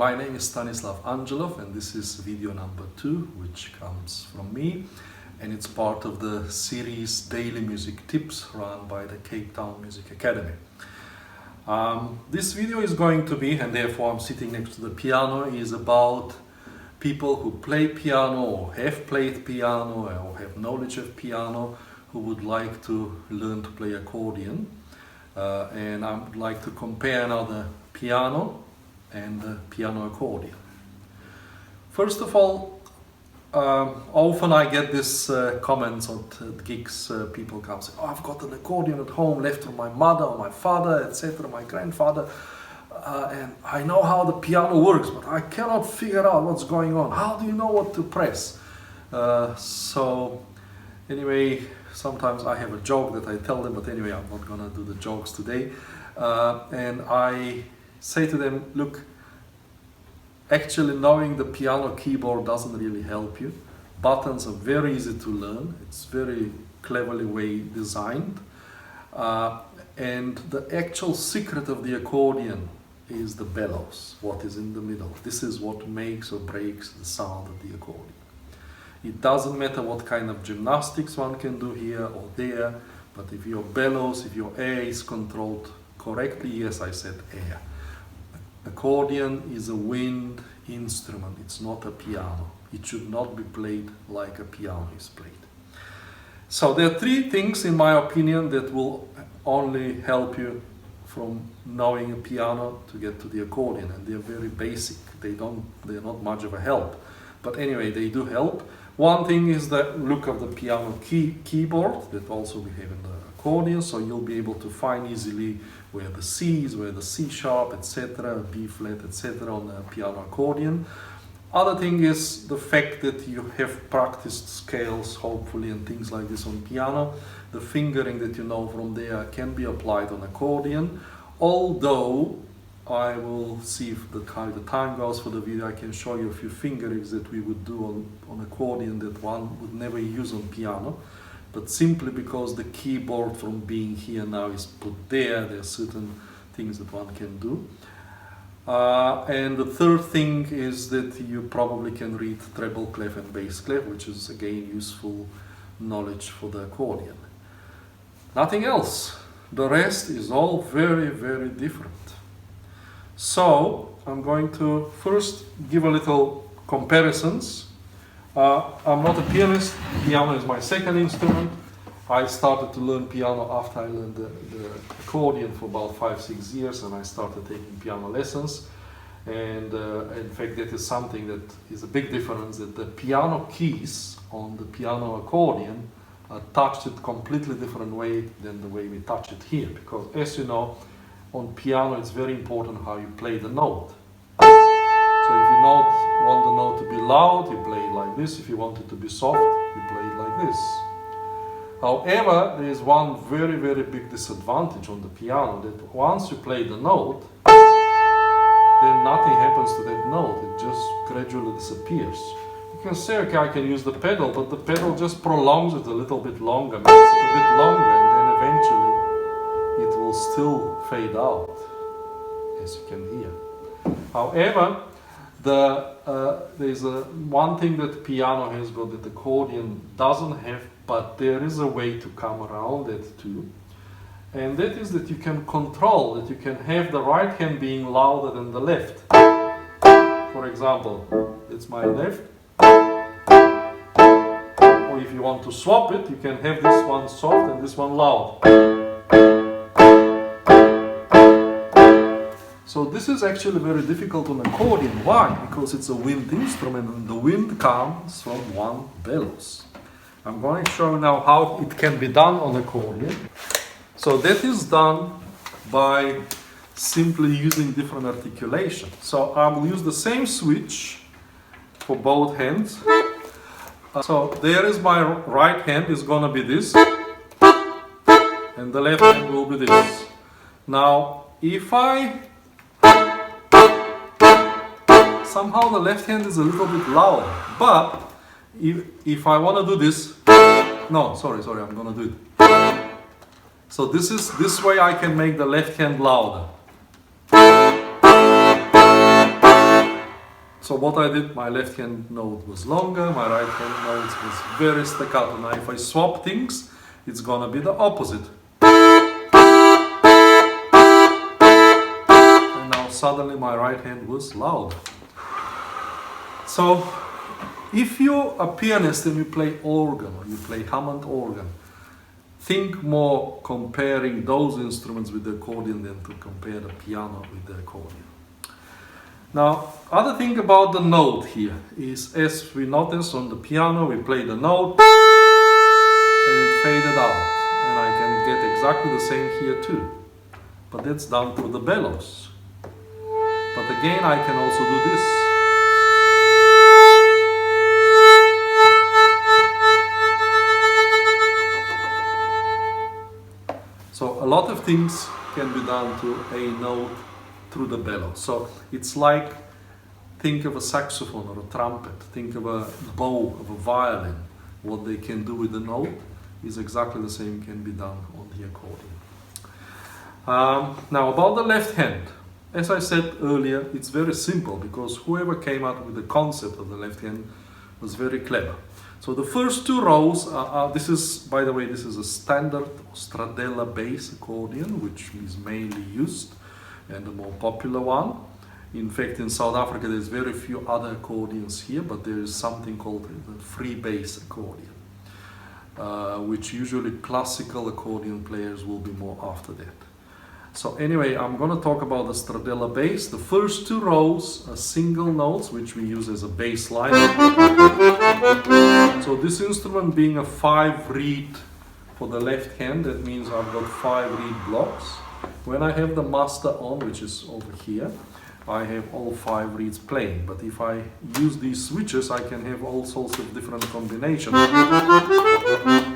My name is Stanislav Angelov, and this is video number 2, which comes from me, and it's part of the series Daily Music Tips run by the Cape Town Music Academy. This video is going to be, and therefore I'm sitting next to the piano, is about people who play piano or have played piano or have knowledge of piano who would like to learn to play accordion. And I would like to compare now the piano and the piano accordion. First of all, often I get this comments at gigs, people come say, oh, I've got an accordion at home left from my mother or my father, etc., my grandfather, and I know how the piano works, but I cannot figure out what's going on. How do you know what to press? So anyway, sometimes I have a joke that I tell them, but anyway, I'm not gonna do the jokes today. And I say to them, look, actually knowing the piano keyboard doesn't really help you. Buttons are very easy to learn. It's very cleverly designed. And the actual secret of the accordion is the bellows, what is in the middle. This is what makes or breaks the sound of the accordion. It doesn't matter what kind of gymnastics one can do here or there, but if your bellows, if your air is controlled correctly, yes, I said air. Accordion is a wind instrument, it's not a piano. It should not be played like a piano is played. So there are 3 things, in my opinion, that will only help you from knowing a piano to get to the accordion, and they're very basic. They're not much of a help. But anyway, they do help. One thing is the look of the piano keyboard that also we have in the accordion, so you'll be able to find easily where the C is, where the C sharp, etc., B flat, etc. on the piano accordion. Other thing is the fact that you have practiced scales, hopefully, and things like this on piano. The fingering that you know from there can be applied on accordion, although I will see if the time goes for the video. I can show you a few fingerings that we would do on accordion that one would never use on piano, but simply because the keyboard from being here now is put there are certain things that one can do. And the third thing is that you probably can read treble clef and bass clef, which is again useful knowledge for the accordion. Nothing else. The rest is all very, very different. So I'm going to first give a little comparisons. I'm not a pianist. Piano is my second instrument. I started to learn piano after I learned the accordion for about 5-6 years, and I started taking piano lessons. And in fact, that is something that is a big difference, that the piano keys on the piano accordion are touched in a completely different way than the way we touch it here. Because as you know, on piano it's very important how you play the note. So if you want the note to be loud, you play it like this. If you want it to be soft, you play it like this. However, there is one very, very big disadvantage on the piano, that once you play the note, then nothing happens to that note. It just gradually disappears. You can say, okay, I can use the pedal, but the pedal just prolongs it a little bit longer, makes it a bit longer, and then eventually it will still fade out, as you can hear. However, there's one thing that piano has got that accordion doesn't have, but there is a way to come around it too. And that is that you can control, that you can have the right hand being louder than the left. For example, it's my left. Or if you want to swap it, you can have this one soft and this one loud. So this is actually very difficult on accordion. Why? Because it's a wind instrument and the wind comes from one bellows. I'm going to show you now how it can be done on accordion. So that is done by simply using different articulation. So I will use the same switch for both hands. So there is my right hand is going to be this, and the left hand will be this. Now if somehow the left hand is a little bit louder, but if I want to do this, no, sorry, I'm going to do it. So this way I can make the left hand louder. So what I did, my left hand note was longer, my right hand note was very staccato. Now if I swap things, it's gonna be the opposite. And now suddenly my right hand was loud. So if you're a pianist and you play organ or you play Hammond organ, think more comparing those instruments with the accordion than to compare the piano with the accordion. Now, other thing about the note here is, as we notice on the piano, we play the note and it faded out. And I can get exactly the same here too. But that's done through the bellows. But again, I can also do this. So a lot of things can be done to a note through the bellows. So it's like, think of a saxophone or a trumpet, think of a bow of a violin. What they can do with the note is exactly the same can be done on the accordion. Now about the left hand. As I said earlier, it's very simple because whoever came up with the concept of the left hand was very clever. So the first two rows this is, by the way, this is a standard Stradela Bass accordion, which is mainly used and the more popular one. In fact, in South Africa, there's very few other accordions here, but there is something called the free bass accordion, which usually classical accordion players will be more after that. So anyway, I'm going to talk about the Stradela Bass. The first two rows are single notes, which we use as a bass line. So this instrument being a 5-reed for the left hand, that means I've got 5 reed blocks. When I have the master on, which is over here, I have all 5 reeds playing. But if I use these switches, I can have all sorts of different combinations.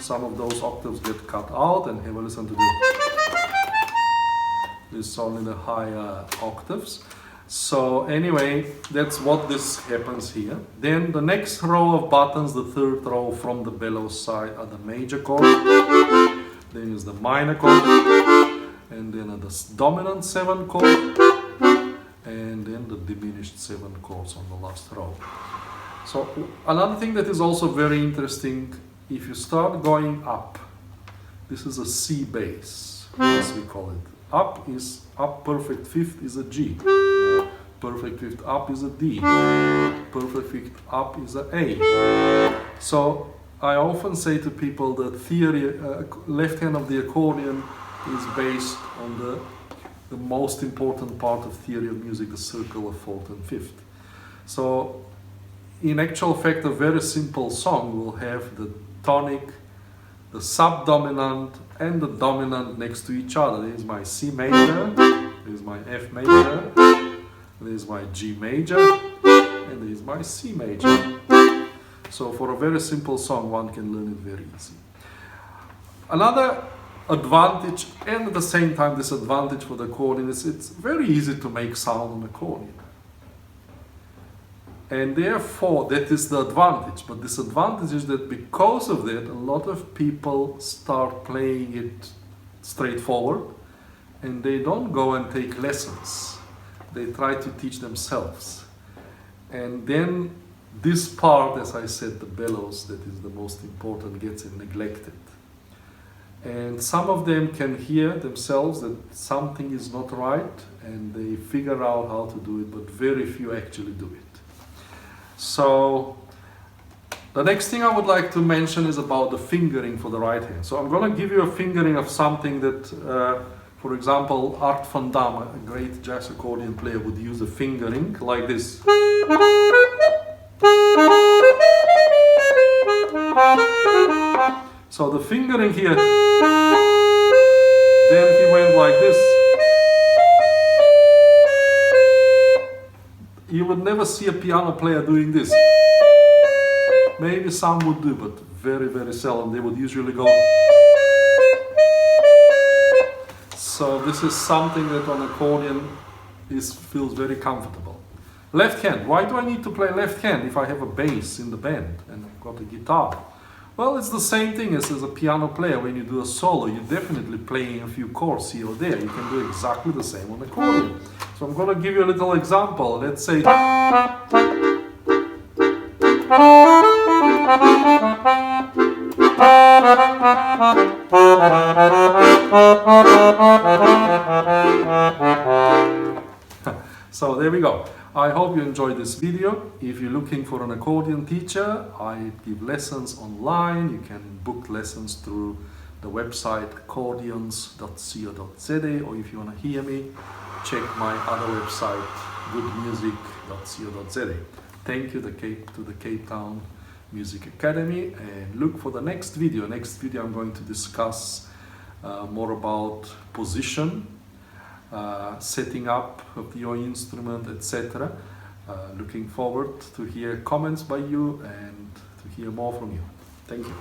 Some of those octaves get cut out, and have a listen to this. This is only the higher octaves. So anyway, that's what this happens here. Then the next row of buttons, the third row from the bellows side, are the major chord. Then is the minor chord. And then the dominant 7 chord, and then the diminished 7 chords on the last row. So another thing that is also very interesting, if you start going up, this is a C bass, as we call it. Up is up, perfect fifth is a G, perfect fifth up is a D, perfect fifth up is a A. So I often say to people that theory, left hand of the accordion is based on the most important part of theory of music, the circle of fourth and fifth. So in actual fact, a very simple song will have the tonic, the subdominant and the dominant next to each other. There's my C major, there's my F major, there's my G major, and there's my C major. So for a very simple song, one can learn it very easy. Another advantage and at the same time disadvantage for the accordion is it's very easy to make sound on accordion. And therefore that is the advantage. But disadvantage is that because of that, a lot of people start playing it straightforward and they don't go and take lessons. They try to teach themselves. And then this part, as I said, the bellows, that is the most important, gets neglected. And some of them can hear themselves that something is not right and they figure out how to do it, but very few actually do it. So the next thing I would like to mention is about the fingering for the right hand. So I'm going to give you a fingering of something that, for example, Art van Dam, a great jazz accordion player, would use a fingering like this. So the fingering here, then he went like this. You would never see a piano player doing this. Maybe some would do, but very, very seldom. They would usually go. So this is something that on accordion feels very comfortable. Left hand. Why do I need to play left hand if I have a bass in the band and I've got a guitar? Well, it's the same thing as a piano player. When you do a solo, you're definitely playing a few chords here or there. You can do exactly the same on accordion. So I'm going to give you a little example. Let's say So there we go. I hope you enjoyed this video. If you're looking for an accordion teacher, I give lessons online. You can book lessons through the website accordions.co.za, or if you want to hear me, check my other website, goodmusic.co.za. Thank you to the Cape Town Music Academy, and look for the next video. Next video I'm going to discuss more about position, setting up of your instrument, etc. Looking forward to hear comments by you and to hear more from you. Thank you.